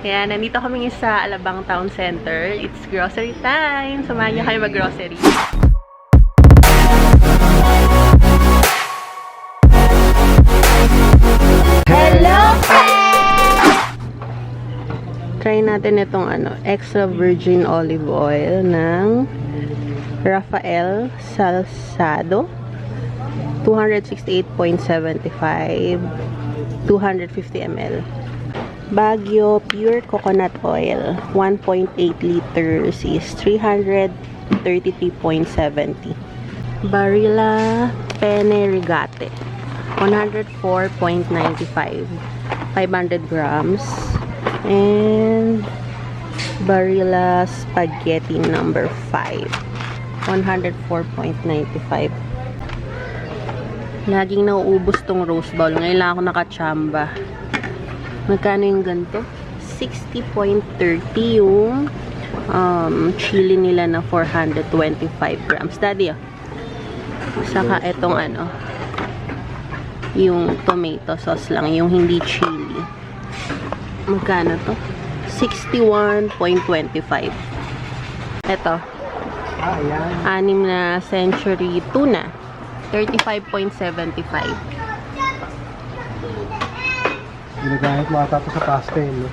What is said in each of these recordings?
Kaya nandito kami sa Alabang Town Center. It's grocery time. Samahan niyo kayo mag-grocery. Hello, try natin itong extra virgin olive oil ng Rafael Salsado. 268.75, 250 ml. Baguio Pure Coconut Oil, 1.8 liters is 333.70. Barilla Penne Rigate, 104.95, 500 grams. And Barilla Spaghetti number 5, 104.95. Laging nauubos tong rose bowl. Ngayon lang ako nakachamba. Magkano yung ganito? 60.30 yung chili nila na 425 grams. Daddy, saka itong yung tomato sauce lang, yung hindi chili. Magkano to? 61.25. Ito. Anim na century tuna. 35.75. Ginagamit mo ata sa pastel, no?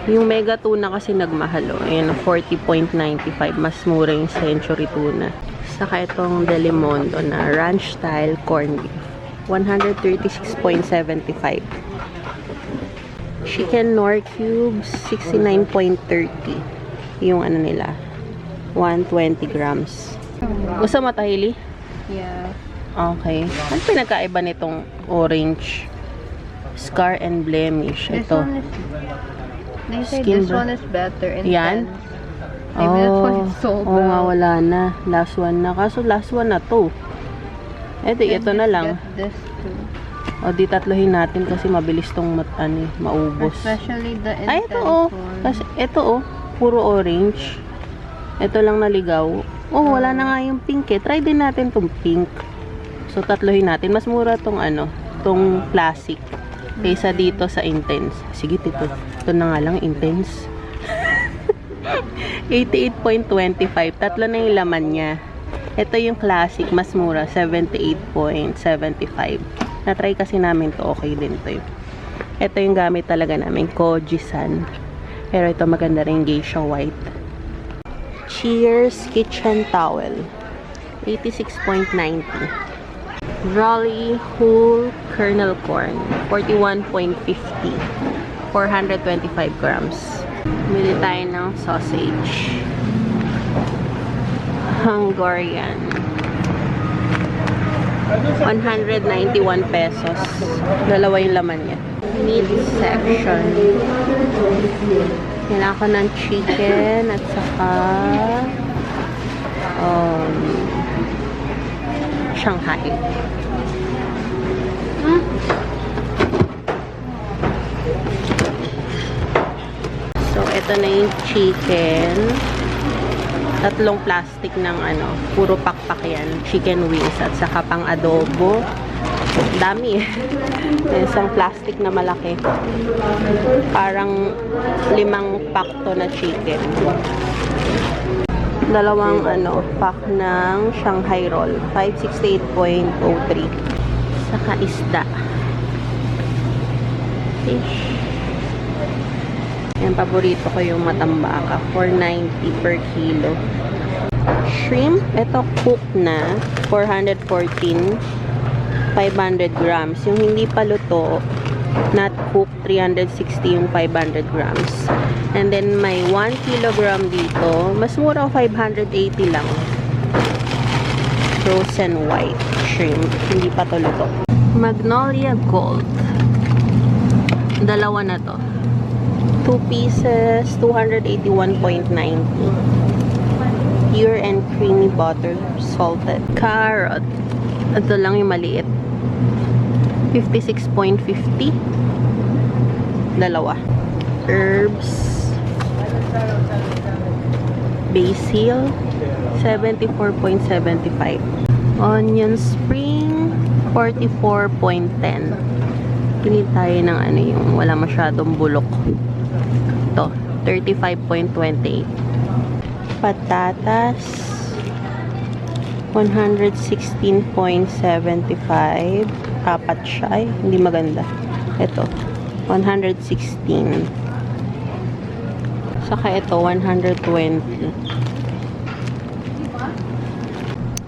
Yung mega tuna kasi nagmahal, Ayan, 40.95. Mas mura yung century tuna. Saka itong Delimondo na ranch style corned beef. 136.75. Chicken Nor cubes, 69.30. Yung nila, 120 grams. Gusto mo tahili? Yeah. Okay. Ano pinagkaiba nitong orange? Scar and blemish. Ito. They say Skin this one is better in Yan? Maybe that's why it's sold Oo nga, out. wala na. Last one na. Kaso last one na to. Ito na lang. Get this too. O, di tatlohin natin kasi mabilis tong maubos. Especially the intense Ay, ito one. Kasi ito puro orange. Ito lang naligaw. Wala na nga yung pink eh. Try din natin tong pink. So, tatlohin natin. Mas mura tong tong classic. Kaysa dito sa intense. Sige, ito na nga lang, intense. 88.25. Tatlo na yung laman niya. Ito yung classic, mas mura. 78.75. Na-try kasi namin to. Okay din to. Ito yung gamit talaga namin. Koji-san. Pero ito maganda rin, geisha white. Cheers Kitchen Towel. 86.90. Raleigh Whole Kernel Corn, 41.50. 425 grams. Bili tayo ng sausage. Hungarian. 191 pesos. Dalawa yung laman niya. Meat section. Kailangan ko ng chicken at saka Shanghai. So, ito na yung chicken. Tatlong plastic ng puro pakpak yan. Chicken wings at saka pang adobo. Dami eh. Isang plastic na malaki. Parang 5 pack to na chicken. Dalawang pack ng Shanghai roll. 568.03. Saka isda. Fish. Yan, paborito ko yung matambaka. 490 per kilo. Shrimp. Ito cooked na. 414. 500 grams. Yung hindi pa luto, not cooked, 360 yung 500 grams. And then, may 1 kilogram dito. Mas mura, 580 lang. Frozen white shrimp. Hindi pa to luto. Magnolia Gold. Dalawa na to. 2 pieces, 281.90. Pure and creamy butter, salted. Carrot. Ito lang yung maliit. 56.50. Dalawa. Herbs. Basil. 74.75. Onion spring. 44.10. Pili tayo ng yung wala masyadong bulok. Ito, 35.28. Patatas, 116.75. Apat siya. Ay, hindi maganda. Ito, 116. Saka ito, 120.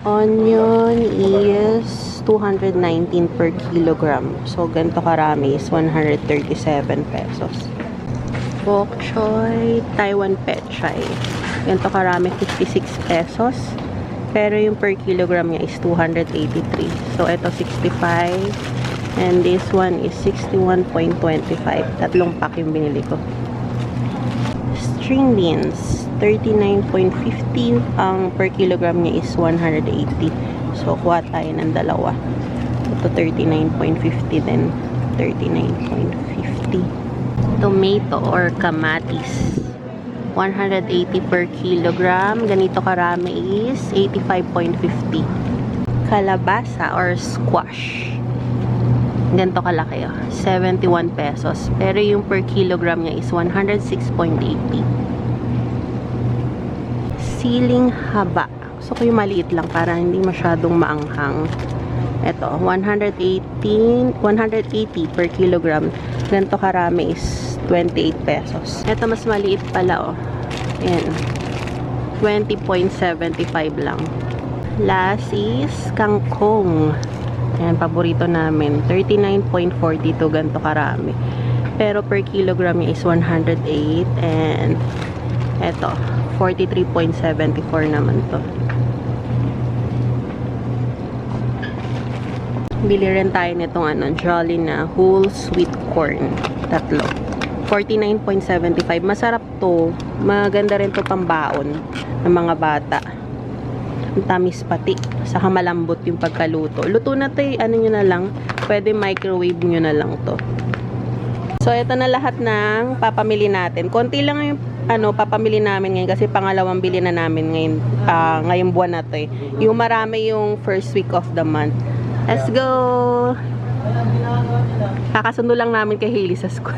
Onion is 219 per kilogram. So, ganito karami is 137 pesos. Bok choy, Taiwan pechay. Ganito karami, 56 pesos. Pero yung per kilogram niya is 283. So, ito 65. And this one is 61.25. Tatlong pack yung binili ko. String beans, 39.15. Ang per kilogram niya is 180. So, kuha tayo ng dalawa. Ito 39.50 din. 39.50. Tomato or kamatis. 180 per kilogram. Ganito karami is 85.50. Kalabasa or squash. Ganito kalaki. 71 pesos. Pero yung per kilogram niya is 106.80. Siling haba. Gusto ko yung maliit lang para hindi masyadong maanghang. Ito, 180 per kilogram. Ganito karami is 28 pesos. Ito mas maliit pala, oh. Ayan. 20.75 lang. Last is kangkong. Ayan, paborito namin. 39.42, ganito karami. Pero per kilogram niya is 108. And eto, 43.74 naman to. Bili rin tayo nitong Jolly na whole sweet corn. Tatlo. 49.75. Masarap to. Maganda rin to pambaon ng mga bata. Ang tamis pati. Saka malambot yung pagkaluto. Luto na to nyo na lang. Pwede microwave nyo na lang to. So, ito na lahat ng papamili natin. Konti lang yung papamili namin ngayon kasi pangalawang bili na namin ngayon, ngayong buwan na to eh. Yung marami yung first week of the month. Let's go! Kakasundo lang namin kay Hailey sa school.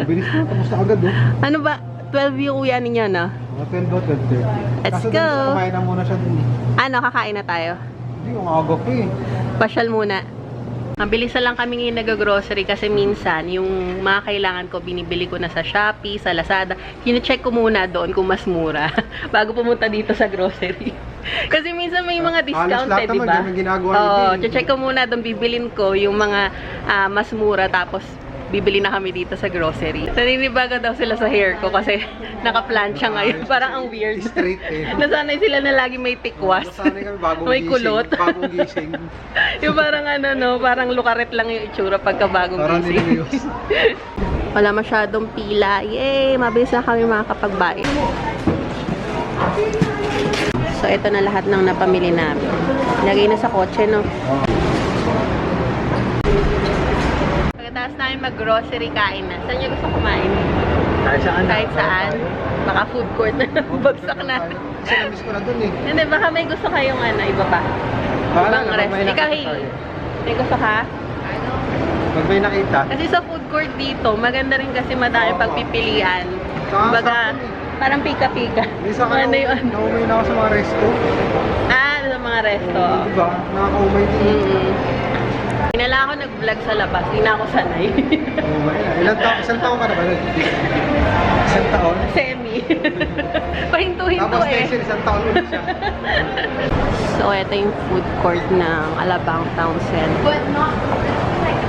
Bilis na, tapos na agad, oh. Ano ba? 12 yung uwi ninyo, no? 12 o 12:30. Let's Kaso go! doon, kumain na muna siya dun. Kakain na tayo? Hindi, yung aga pa eh. Pasyal muna. Mabilis na lang kami ngayon nag-grocery kasi minsan yung mga kailangan ko binibili ko na sa Shopee, sa Lazada. Hine-check ko muna doon kung mas mura bago pumunta dito sa grocery. Kasi minsan may mga discount eh, di ba? Oo, check ko muna doon, bibilin ko yung mga mas mura tapos bibili na kami dito sa grocery. Naninibaga daw sila sa hair ko kasi naka-plancha ngayon. Parang ang weird. Straight eh. Nasanay sila na lagi may tikwas. Nasanay kami bagong May kulot. Bagong gising. Yung parang parang lukaret lang yung itsura pagka bagong Parang gising. niliyos. Wala masyadong pila. Yay! Mabilis na kami makakapagbayad. So, ito na lahat ng napamili namin. Lagay na sa kotse, no? Pagkatapos namin mag-grocery, kain na. Saan niyo gusto kumain? Kahit saan. Kahit saan. Baka food court na. Bagsak na. Kasi namiss ko na dun eh. Hindi, baka may gusto kayong iba pa. Ibang rest. Ikaw, Hailey. May gusto ka? Pag may nakita. Kasi sa food court dito, maganda rin kasi madami pagpipilian. Baga, parang pika-pika. Minsan ka naumay na ako sa mga resto. Sa mga resto. Diba? Nakakaumay din. Hinala ako nag-vlog sa labas. Hindi na ako sanay. Umay na. Isang taon ka na ba? Isang taon? Semi. Pahinto-hinto Tapos eh. next isang taon ulit siya. So, ito yung food court ng Alabang Town Center. But not like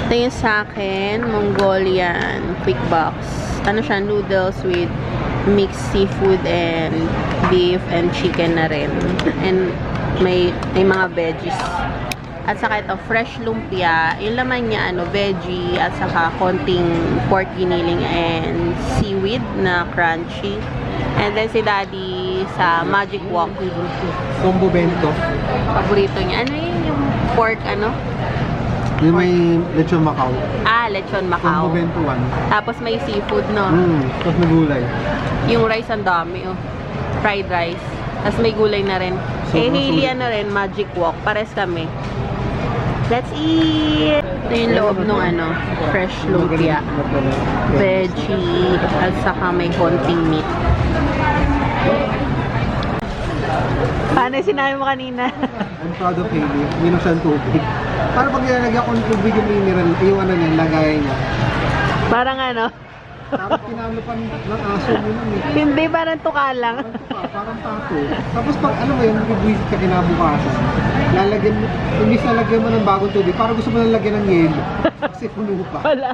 ito yung sa akin, Mongolian quick box. Ano siya, noodles with mixed seafood and beef and chicken na rin. And may mga veggies. At saka ito, fresh lumpia. Yung laman niya, veggie at saka konting pork giniling and seaweed na crunchy. And then si Daddy sa Magic Wok. Combo bento. Paborito niya. Ano yun? Yung pork, Yung may lechon Macau. Ah, lechon Macau. Combo bento 1. Tapos may seafood, no? Tapos may gulay. Yung rice ang dami, oh. Fried rice. Tapos may gulay na rin. Sobrang Hailey, sulit. ano rin, Magic Walk. Pares kami. Let's eat! Ito yung loob ng ano, fresh lumpia. Veggie. At saka may konting meat. Paano sinabi mo kanina? I'm proud of Hailey. Minom siya ng tubig. Para pag nilalagyan ko ng tubig yung mineral, yung ano niya, lagay niya. Parang ano? Parang pinalupan ng aso mo nun eh. Hindi, parang tuka lang. Parang tato. Tapos pag ano mo yung bibwis ka kinabukasan, lalagyan mo, imbis na lagyan mo ng bagong tubig, parang gusto mo na lagyan ng yelo. Kasi puno pa. Wala.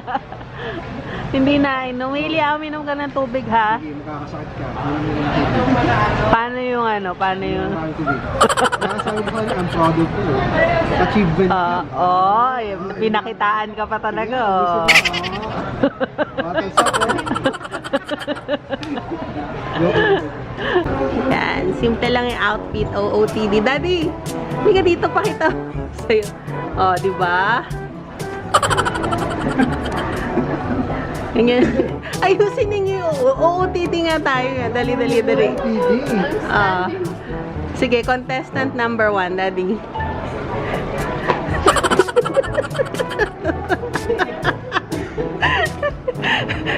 Hindi na. Numili minom ka ng tubig, ha? Sige, makakasakit ka. Minom mo ng tubig. Paano yung ano? Paano yung... Minom ng tubig. Kaya sabi ko kanina, I'm proud of you. Achievement yan. Pinakitaan ka pa talaga, oh. Battle sa ko. Yan. Simple lang yung outfit. OOTD. Daddy, hindi ka dito pakita sa'yo. Oh, di ba? Ganyan. Ayusin ninyo yung OOTD nga tayo. Dali. TV. Sige, contestant number 1, Daddy.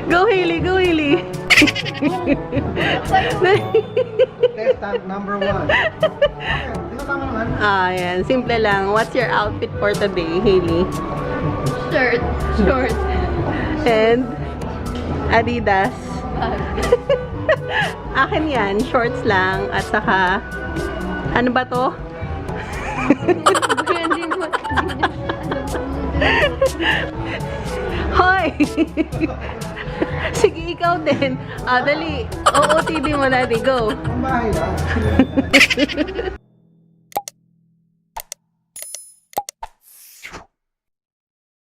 Go, Hailey. Go, Hailey. Contestant number 1. Di ba tama naman? Yan. Simple lang. What's your outfit for today, Hailey? Shirt. Short. And Adidas. Akin yan. Shorts lang. At saka, ano ba to? Hoy! Sige, ikaw din. Dali. OOTD mo, Daddy. Go. Ang bahay lang.